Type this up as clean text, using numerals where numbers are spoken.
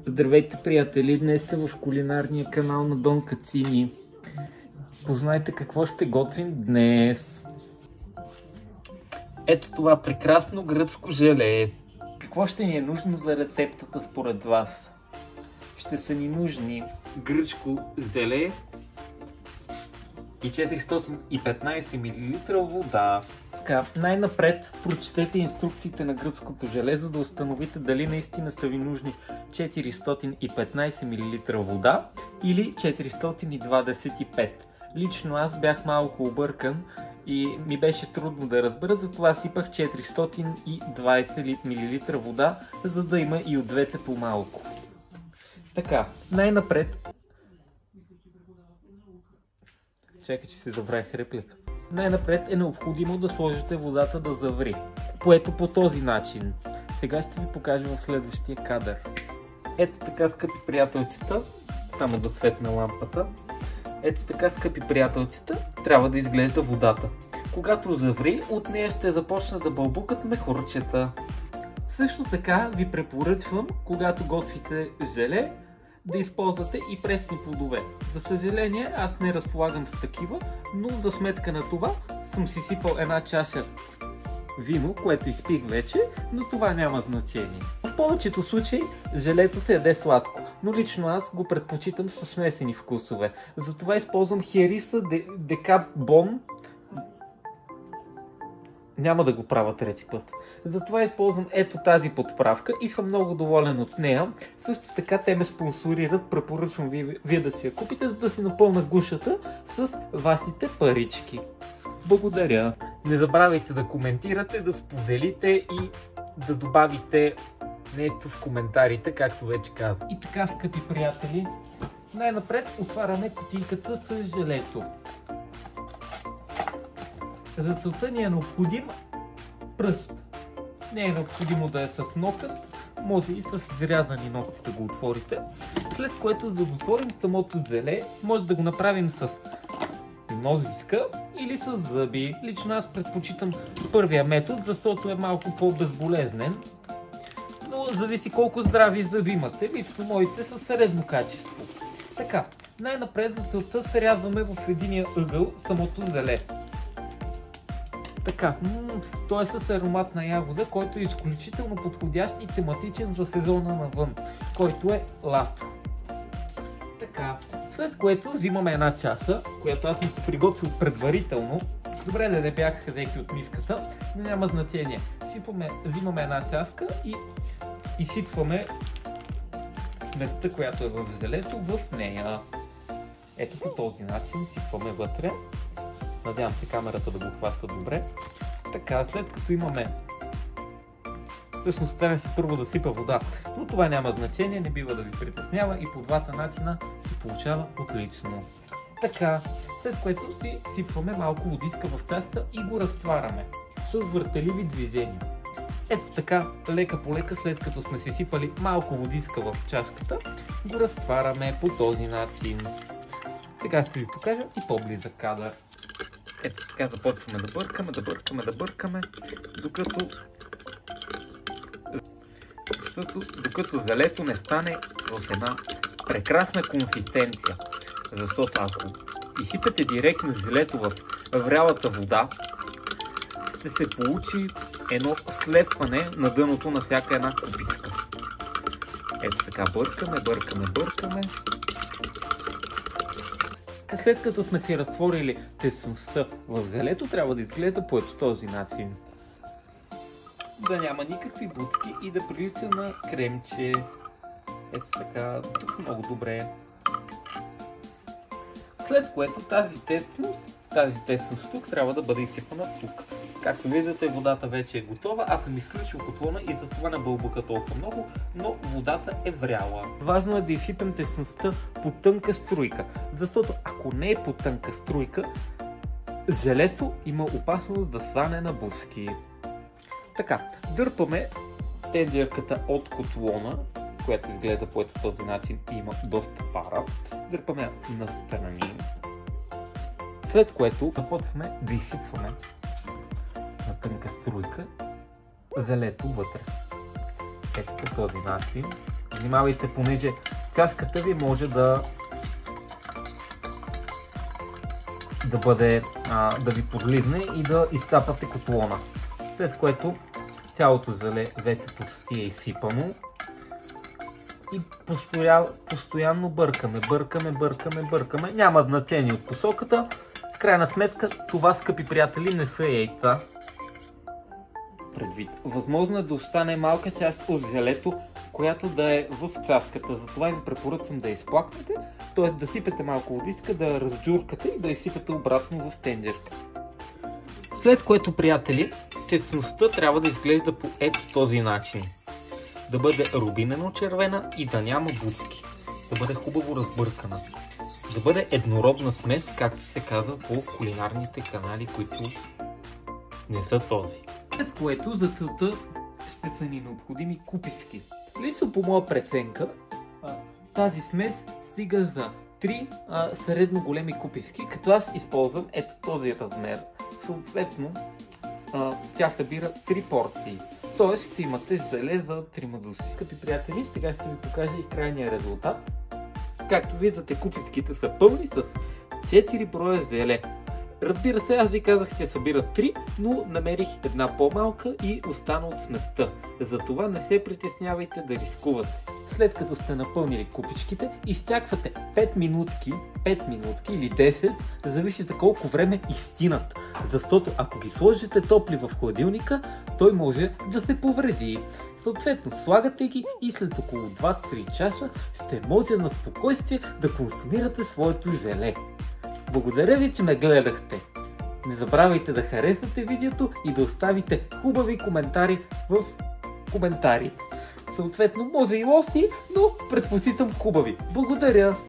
Здравейте, приятели! Днес сте в кулинарния канал на Дон Кацини. Познайте какво ще готвим днес. Ето това прекрасно гръцко желе. Какво ще ни е нужно за рецептата според вас? Ще са ни нужни гръцко желе и 415 мл вода. Така, най-напред прочетете инструкциите на гръцкото желе, за да установите дали наистина са ви нужни 415 мл вода или 425. Лично аз бях малко объркан и ми беше трудно да разбера, затова сипах 420 мл вода, за да има и от двете по малко. Така, най-напред... Чакай, че си забравих реплика. Най-напред е необходимо да сложите водата да заври, което по този начин. Сега ще ви покажа в следващия кадър. Ето така, скъпи приятелчета, само да светна лампата. Ето така, скъпи приятелчета, трябва да изглежда водата. Когато заври, от нея ще започна да бълбукат мехурчета. Също така ви препоръчвам, когато готвите желе, да използвате и пресни плодове. За съжаление, аз не разполагам с такива, но за сметка на това съм си сипал една чаша вино, което изпих вече, но това няма значение. В повечето случаи желето се яде сладко, но лично аз го предпочитам с смесени вкусове. Затова използвам Хериса Декап Бон. Няма да го правя трети път. Затова използвам ето тази подправка и съм много доволен от нея. Също така те ме спонсорират, препоръчвам вие да си я купите, за да си напълна гушата с вашите парички. Благодаря! Не забравяйте да коментирате, да споделите и да добавите нещо в коментарите, както вече казах. И така, скъпи приятели, най-напред отваряме кутийката с желето. За целта ни е необходим пръст. Не е необходимо да е с нокът, може и с изрязани ногти да го отворите. След което, за да отворим самото желе, може да го направим с ножичка или с зъби. Лично аз предпочитам първия метод, защото е малко по-безболезнен. Но зависи колко здрави зъби имате. Лично моите са средно качество. Така, най-напред за целта срязваме в единия ъгъл самото желе. Така, той е с аромат на ягода, който е изключително подходящ и тематичен за сезона навън, който е лято. Така, след което взимаме една чаша, която аз съм се приготвил предварително. Добре да не бях взети от мивката, но няма значение. Взимаме една чашка и изсипваме сместа, която е в желето, в нея. Ето по този начин сипваме вътре. Надявам се камерата да го хваща добре. Така, след като имаме... Всъщност трябва си първо да сипа вода, но това няма значение, не бива да ви притеснява и по двата начина се получава отлично. Така, след което си сипваме малко водичка в чашата и го разтваряме с въртеливи движения. Ето така, лека по лека, след като сме си сипали малко водичка в чашката, го разтваряме по този начин. Сега ще ви покажа и по-близък кадър. Ето така започваме да бъркаме, докато желето не стане в една прекрасна консистенция. Защото ако изсипете директно желето в врялата вода, ще се получи едно слепване на дъното на всяка една купичка. Ето така бъркаме. След като сме си разтворили течността в желето, трябва да изгледа по този начин. Да няма никакви бутки и да прилича на кремче. Ето така, тук много добре. След което тази течност тук трябва да бъде изсипана тук. Както виждате, водата вече е готова, аз съм изключил котлона и за това не бълбука толкова много, но водата е вряла. Важно е да изсипем течността по тънка струйка, защото ако не е по тънка струйка, желето има опасност да стане на бузки. Така, дърпаме тенджерката от котлона, която изгледа по този начин и има доста пара. Дърпаме настрани, след което започваме да изсипваме на тънка струйка желето вътре. Ето по този начин. Внимавайте, понеже цяската ви може да ви подлизне и да изтапате котлона. След което цялото желе вече почти е изсипано и постоянно бъркаме. Няма значение от посоката. В крайна сметка това, скъпи приятели, не са яйца. Предвид. Възможно е да остане малка част от желето, която да е в цяската. Затова ви препоръчвам да изплакнете, т.е. да сипете малко водичка, да разджуркате и да изсипете обратно в тенджерка. След което, приятели, течността трябва да изглежда по ето този начин. Да бъде рубинено червена и да няма бузки. Да бъде хубаво разбъркана. Да бъде еднородна смес, както се казва по кулинарните канали, които не са този. След което за целта ще са ни необходими купички. Лично по моя преценка, тази смес стига за 3 средно големи купички, като аз използвам ето този размер. Съответно, тя събира 3 порции. Тоест ще имате желе за 3 души. Скъпи приятели, сега ще ви покажа и крайния резултат. Както виждате, купичките са пълни с 4 броя желе. Разбира се, аз ви казах, че събира 3, но намерих една по-малка и остана от сместа. Затова не се притеснявайте да рискувате. След като сте напълнили купичките, изчаквате 5 минутки или 10, зависите колко време изстинат. Защото ако ги сложите топли в хладилника, той може да се повреди. Съответно, слагате ги и след около 2-3 часа ще може на спокойствие да консумирате своето желе. Благодаря ви, че ме гледахте. Не забравяйте да харесате видеото и да оставите хубави коментари в коментари. Съответно, може и лоши, но предпочитам хубави. Благодаря!